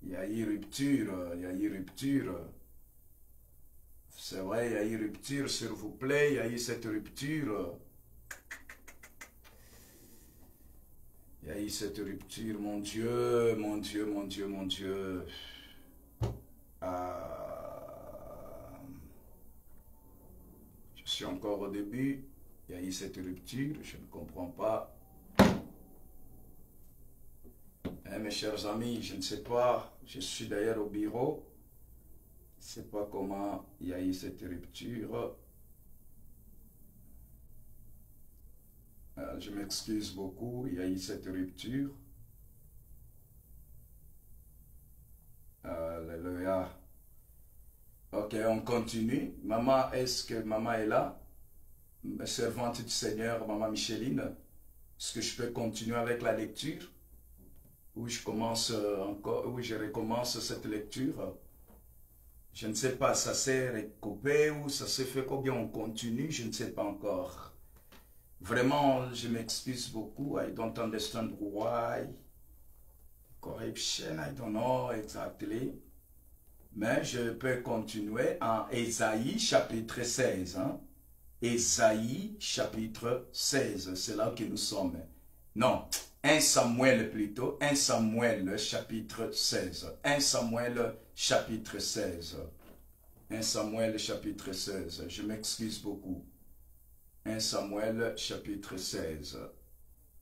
Il y a eu rupture, il y a eu rupture. C'est vrai, il y a eu rupture, s'il vous plaît, il y a eu cette rupture. Il y a eu cette rupture, mon Dieu, mon Dieu, mon Dieu, mon Dieu. Je suis encore au début. Il y a eu cette rupture, je ne comprends pas. Mes chers amis, je ne sais pas, je suis d'ailleurs au bureau. Je ne sais pas comment il y a eu cette rupture. Je m'excuse beaucoup, il y a eu cette rupture. Alléluia. Ok, on continue. Maman, est-ce que maman est là? Servante du Seigneur, maman Micheline. Est-ce que je peux continuer avec la lecture? Ou je commence encore, ou je recommence cette lecture? Je ne sais pas, ça s'est recoupé ou ça s'est fait combien on continue, je ne sais pas encore. Vraiment, je m'excuse beaucoup. I don't understand why. Corruption, I don't know exactly. Mais je peux continuer en Ésaïe chapitre 16. Hein? Ésaïe chapitre 16, c'est là que nous sommes. Non, 1 Samuel plutôt, 1 Samuel chapitre 16. 1 Samuel chapitre 16. 1 Samuel chapitre 16. Je m'excuse beaucoup. 1 Samuel chapitre 16.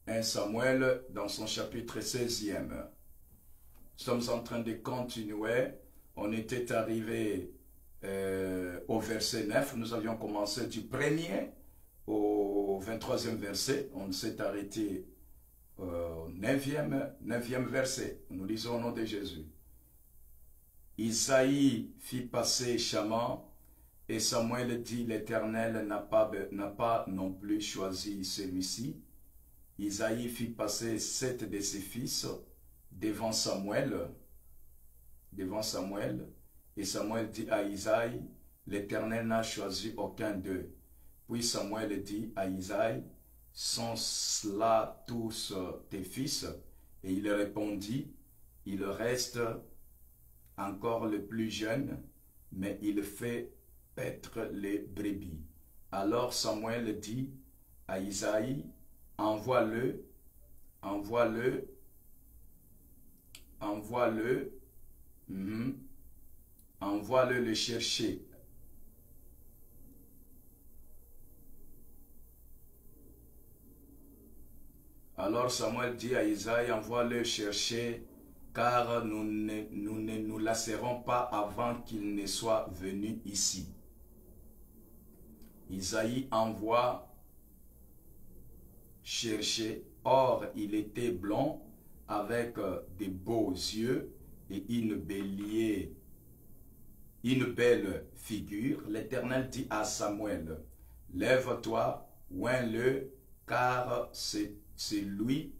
1 Samuel dans son chapitre 16e. Nous sommes en train de continuer. On était arrivé au verset 9. Nous avions commencé du 1er au 23e verset. On s'est arrêté au 9e verset. Nous lisons au nom de Jésus. Isaïe fit passer Chaman. Et Samuel dit, l'Éternel n'a pas non plus choisi celui-ci. Isaïe fit passer 7 de ses fils devant Samuel. Et Samuel dit à Isaïe, l'Éternel n'a choisi aucun d'eux. Puis Samuel dit à Isaïe, sont-ce tous tes fils? Et il répondit, il reste encore le plus jeune, mais il fait paître les brebis. Alors Samuel dit à Isaïe, envoie-le le chercher. Alors Samuel dit à Isaïe, envoie-le chercher, car nous ne nous lasserons pas avant qu'il ne soit venu ici. Isaïe envoie chercher. Or, il était blond, avec des beaux yeux et une belle figure. L'Éternel dit à Samuel, lève-toi, oins-le, car c'est lui.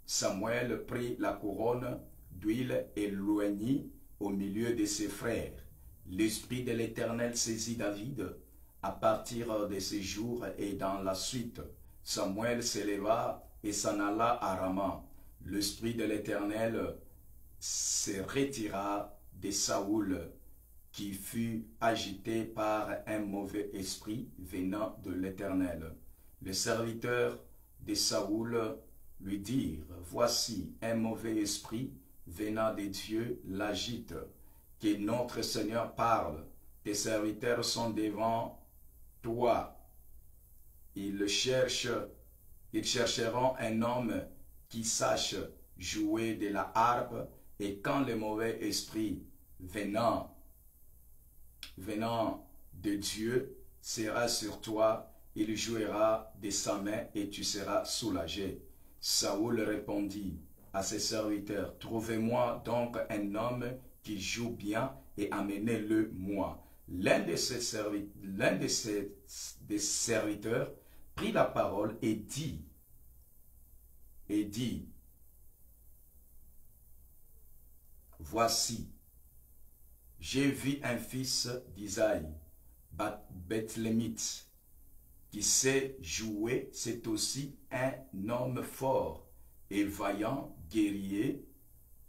Samuel prit la couronne d'huile et l'oignit au milieu de ses frères. L'Esprit de l'Éternel saisit David à partir de ces jours et dans la suite. Samuel s'éleva et s'en alla à Rama. L'Esprit de l'Éternel se retira de Saoul, qui fut agité par un mauvais esprit venant de l'Éternel. Les serviteurs de Saoul lui dirent, voici un mauvais esprit venant de Dieu l'agite, que notre Seigneur parle. Tes serviteurs sont devant toi. Ils chercheront un homme qui sache jouer de la harpe, et quand le mauvais esprit venant de Dieu sera sur toi, il jouera de sa main et tu seras soulagé. Saoul répondit à ses serviteurs, trouvez-moi donc un homme qui joue bien et amenez-le moi. L'un des serviteurs prit la parole et dit, voici, j'ai vu un fils d'Isaïe, Bethlémite, qui sait jouer, c'est aussi un homme fort et vaillant, guerrier,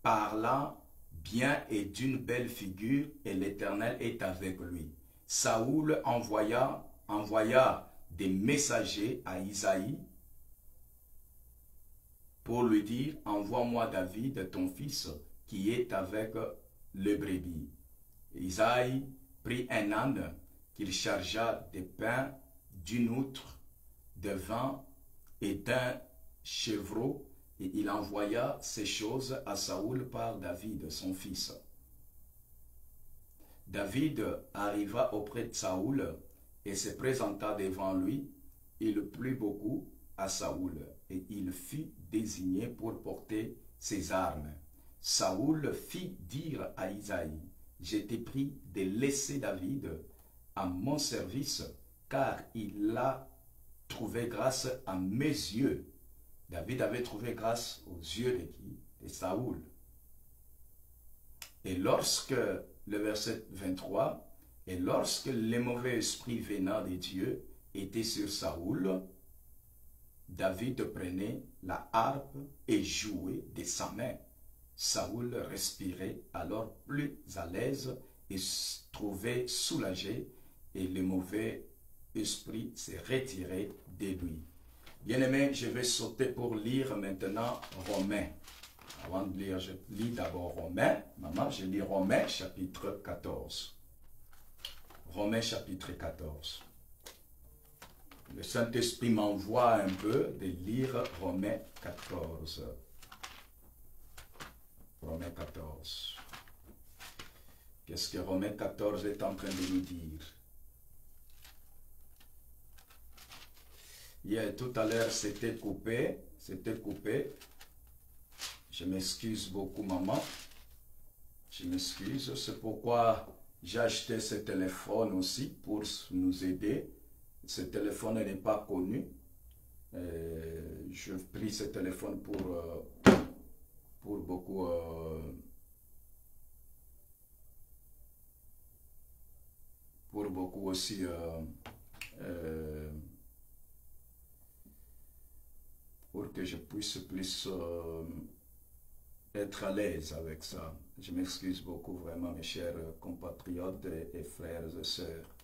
parlant bien et d'une belle figure, et l'Éternel est avec lui. Saoul envoya des messagers à Isaïe pour lui dire, envoie-moi David, ton fils, qui est avec le brebis. Isaïe prit un âne qu'il chargea de pain, d'une outre, de vin et d'un chevreau, et il envoya ces choses à Saoul par David, son fils. David arriva auprès de Saoul et se présenta devant lui. Il plut beaucoup à Saoul et il fut désigné pour porter ses armes. Saoul fit dire à Isaïe, je t'ai pris de laisser David à mon service, car il a trouvé grâce à mes yeux. David avait trouvé grâce aux yeux de qui? De Saoul. Et lorsque, le verset 23, et lorsque les mauvais esprits venant de Dieu étaient sur Saoul, David prenait la harpe et jouait de sa main. Saoul respirait alors plus à l'aise et se trouvait soulagé, et les mauvais esprits se retiraient de lui. Bien-aimé, je vais sauter pour lire maintenant Romains. Avant de lire, je lis d'abord Romains. Maman, je lis Romains chapitre 14. Romains chapitre 14. Le Saint-Esprit m'envoie un peu de lire Romains 14. Romains 14. Qu'est-ce que Romains 14 est en train de nous dire? Hier, tout à l'heure, c'était coupé. C'était coupé. Je m'excuse beaucoup, maman. Je m'excuse. C'est pourquoi j'ai acheté ce téléphone aussi pour nous aider. Ce téléphone n'est pas connu. Je pris ce téléphone pour beaucoup... pour beaucoup aussi... pour que je puisse plus être à l'aise avec ça. Je m'excuse beaucoup vraiment, mes chers compatriotes et frères et sœurs.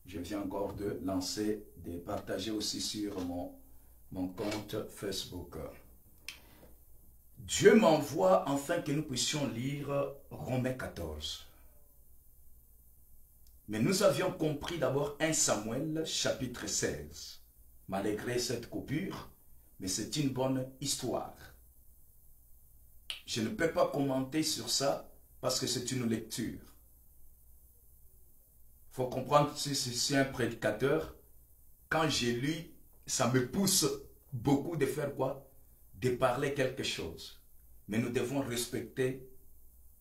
Je viens encore de lancer, de partager aussi sur mon compte Facebook. Dieu m'envoie afin que nous puissions lire Romains 14. Mais nous avions compris d'abord 1 Samuel chapitre 16. Malgré cette coupure, mais c'est une bonne histoire. Je ne peux pas commenter sur ça parce que c'est une lecture. Il faut comprendre que si c'est un prédicateur, quand j'ai lu, ça me pousse beaucoup de faire quoi? De parler quelque chose. Mais nous devons respecter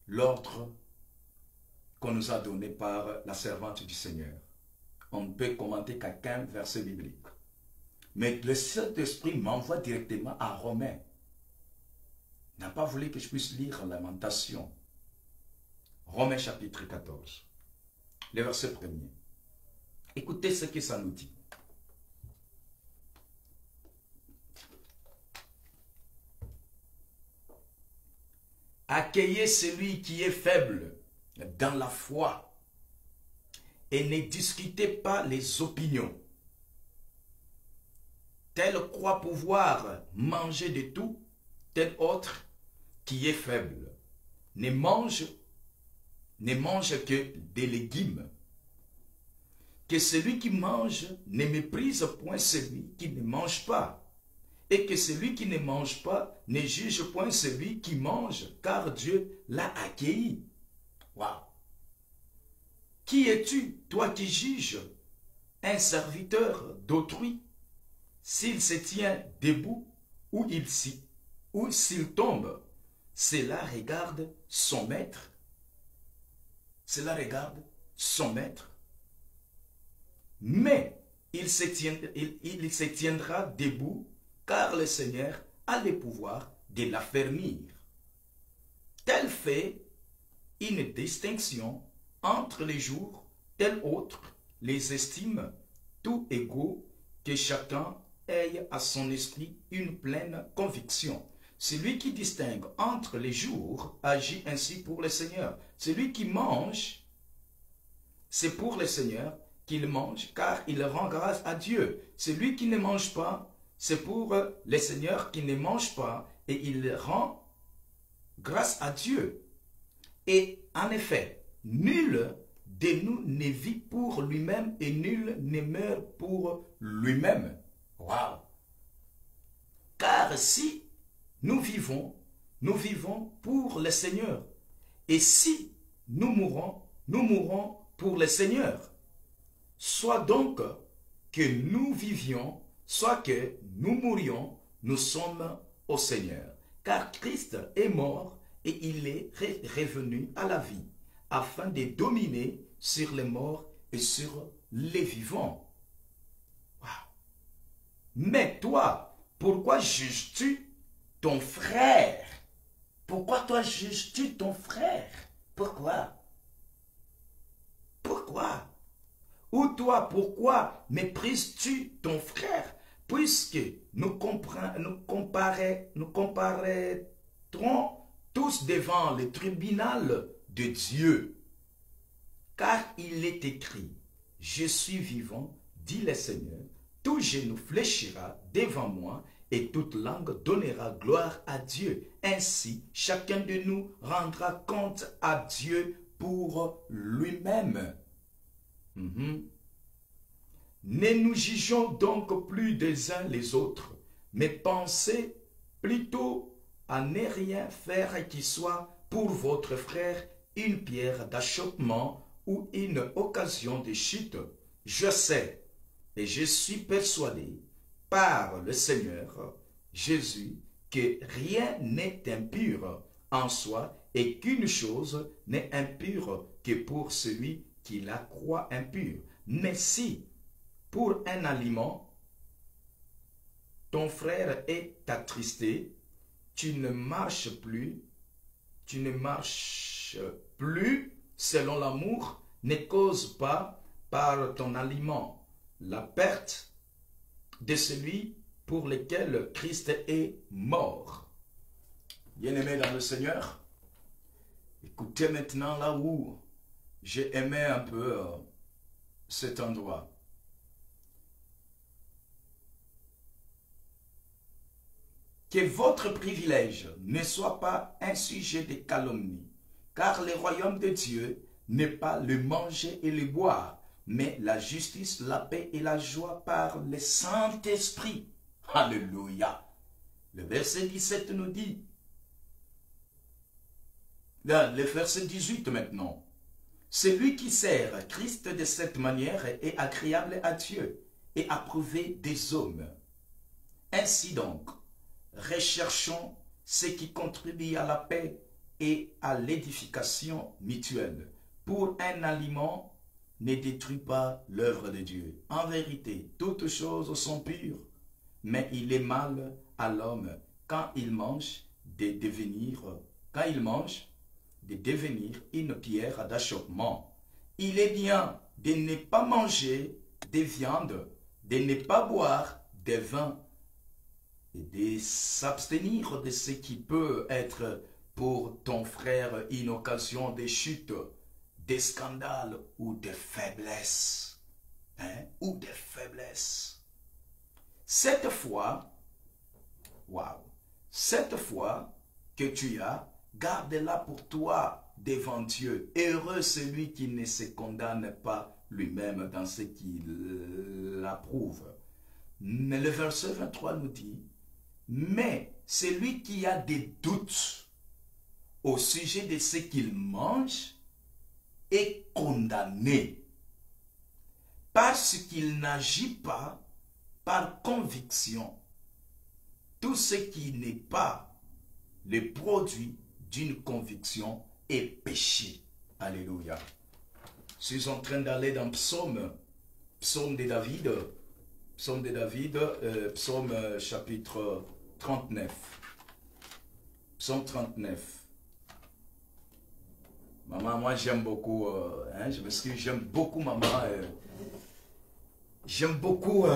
l'ordre qu'on nous a donné par la servante du Seigneur. On ne peut commenter qu'un verset biblique. Mais le Saint-Esprit m'envoie directement à Romains. Il n'a pas voulu que je puisse lire Lamentation. Romains chapitre 14. Le verset 1er. Écoutez ce que ça nous dit. Accueillez celui qui est faible dans la foi et ne discutez pas les opinions. Tel croit pouvoir manger de tout, tel autre qui est faible ne mange que des légumes. Que celui qui mange ne méprise point celui qui ne mange pas, et que celui qui ne mange pas ne juge point celui qui mange, car Dieu l'a accueilli. Waouh! Qui es-tu, toi qui juges un serviteur d'autrui? S'il se tient debout ou s'il tombe, cela regarde son maître. Cela regarde son maître. Mais il se tiendra debout, car le Seigneur a le pouvoir de l'affermir. Tel fait une distinction entre les jours, tel autre les estime tout égaux, que chacun ait à son esprit une pleine conviction. Celui qui distingue entre les jours agit ainsi pour le Seigneur. Celui qui mange, c'est pour le Seigneur qu'il mange, car il rend grâce à Dieu. Celui qui ne mange pas, c'est pour le Seigneur qui ne mange pas, et il rend grâce à Dieu. Et en effet, nul de nous ne vit pour lui-même et nul ne meurt pour lui-même. Waouh! Car si nous vivons pour le Seigneur. Et si nous mourrons pour le Seigneur. Soit donc que nous vivions, soit que nous mourions, nous sommes au Seigneur. Car Christ est mort et il est revenu à la vie, afin de dominer sur les morts et sur les vivants. Wow. Mais toi, pourquoi juges-tu ton frère? Pourquoi toi juges-tu ton frère? Pourquoi? Pourquoi? Ou toi, pourquoi méprises-tu ton frère? Puisque nous comparaîtrons tous devant le tribunal de Dieu. Car il est écrit, je suis vivant, dit le Seigneur, tout genou fléchira devant moi et toute langue donnera gloire à Dieu. Ainsi, chacun de nous rendra compte à Dieu pour lui-même. Ne nous jugeons donc plus les uns les autres, mais pensez plutôt à ne rien faire qui soit pour votre frère une pierre d'achoppement ou une occasion de chute. Je sais et je suis persuadé par le Seigneur Jésus que rien n'est impur en soi et qu'une chose n'est impure que pour celui qui la croit impure. Mais si, pour un aliment, ton frère est attristé, tu ne marches plus selon l'amour, ne cause pas par ton aliment la perte de celui pour lequel Christ est mort. Bien-aimés dans le Seigneur, écoutez maintenant là où j'ai aimé un peu cet endroit. Que votre privilège ne soit pas un sujet de calomnie, car le royaume de Dieu n'est pas le manger et le boire, mais la justice, la paix et la joie par le Saint-Esprit. Alléluia. Le verset 17 nous dit, le verset 18 maintenant, celui qui sert Christ de cette manière est agréable à Dieu et approuvé des hommes. Ainsi donc, recherchons ce qui contribue à la paix et à l'édification mutuelle. Pour un aliment, ne détruit pas l'œuvre de Dieu. En vérité, toutes choses sont pures, mais il est mal à l'homme quand il mange de devenir une pierre d'achoppement. Il est bien de ne pas manger de viande, de ne pas boire de vin, et de s'abstenir de ce qui peut être pour ton frère une occasion de chute, de scandale ou de faiblesse. Ou de faiblesse. Cette fois que tu as, garde-la pour toi devant Dieu. Heureux celui qui ne se condamne pas lui-même dans ce qu'il approuve. Mais le verset 23 nous dit, mais celui qui a des doutes au sujet de ce qu'il mange est condamné parce qu'il n'agit pas par conviction. Tout ce qui n'est pas le produit d'une conviction est péché. Alléluia. Je suis en train d'aller dans Psaume de David, Psaume chapitre 39. Psaume 39. Maman, moi j'aime beaucoup, je m'excuse, j'aime beaucoup maman. J'aime beaucoup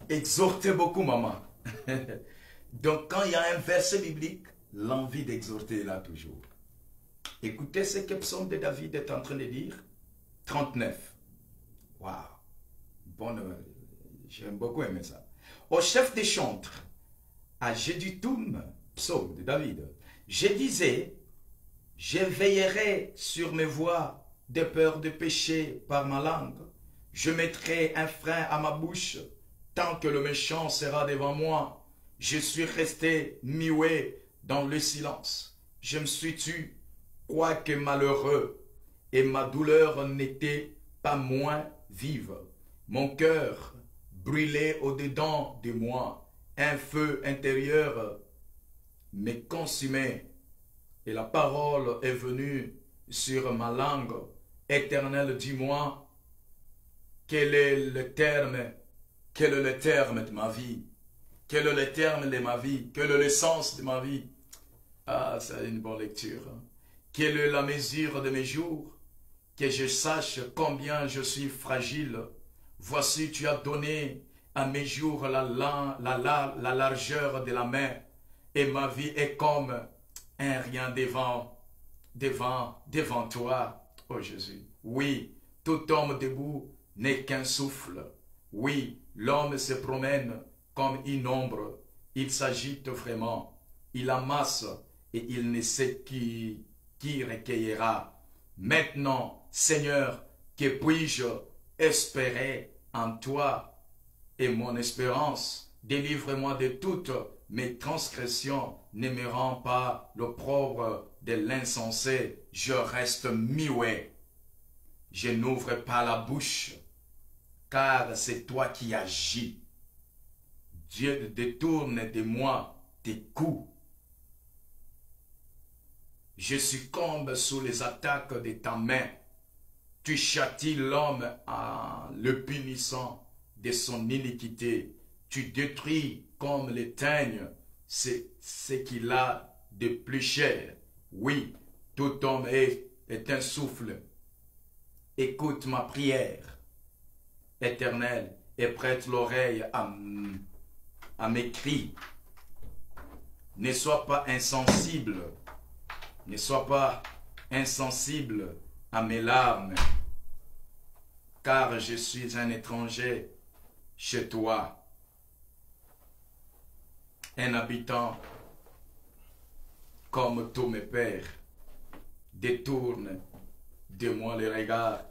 exhorter beaucoup maman. Donc quand il y a un verset biblique, l'envie d'exhorter est là toujours. Écoutez ce que Psaume de David est en train de dire. 39. Waouh. Bon, j'aime beaucoup aimer ça. Au chef des chantres, à Jeduthun, Psaume de David, je disais, je veillerai sur mes voies de peur de pécher par ma langue. Je mettrai un frein à ma bouche tant que le méchant sera devant moi. Je suis resté muet dans le silence. Je me suis tu, quoique malheureux, et ma douleur n'était pas moins vive. Mon cœur brûlait au-dedans de moi. Un feu intérieur me consumait. Et la parole est venue sur ma langue. Éternel, dis-moi, quel est le terme de ma vie? Quel est le terme de ma vie? Quel est le sens de ma vie? Ah, c'est une bonne lecture. Quelle est la mesure de mes jours? Que je sache combien je suis fragile. Voici, tu as donné à mes jours la largeur de la main, et ma vie est comme un rien devant toi, oh Jésus. Oui, tout homme debout n'est qu'un souffle. Oui, l'homme se promène comme une ombre. Il s'agite vraiment. Il amasse et il ne sait qui recueillera. Maintenant, Seigneur, que puis-je espérer en toi? Et mon espérance, délivre-moi de toutes mes transgressions, ne me rends pas l'opprobre de l'insensé. Je reste muet. Je n'ouvre pas la bouche, car c'est toi qui agis. Dieu détourne de moi tes coups. Je succombe sous les attaques de ta main. Tu châties l'homme en le punissant de son iniquité. Tu détruis comme le teigne ce qu'il a de plus cher. Oui, tout homme est un souffle. Écoute ma prière, Éternel, et prête l'oreille à mes cris. Ne sois pas insensible. Ne sois pas insensible à mes larmes, car je suis un étranger chez toi, un habitant comme tous mes pères. Détourne de moi le regard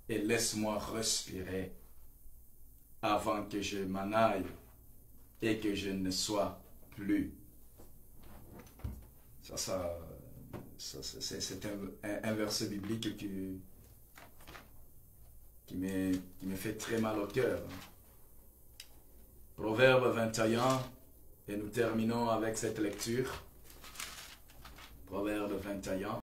et laisse-moi respirer avant que je m'en aille et que je ne sois plus. C'est un verset biblique qui me fait très mal au cœur. Proverbe 21, et nous terminons avec cette lecture. Proverbe 21.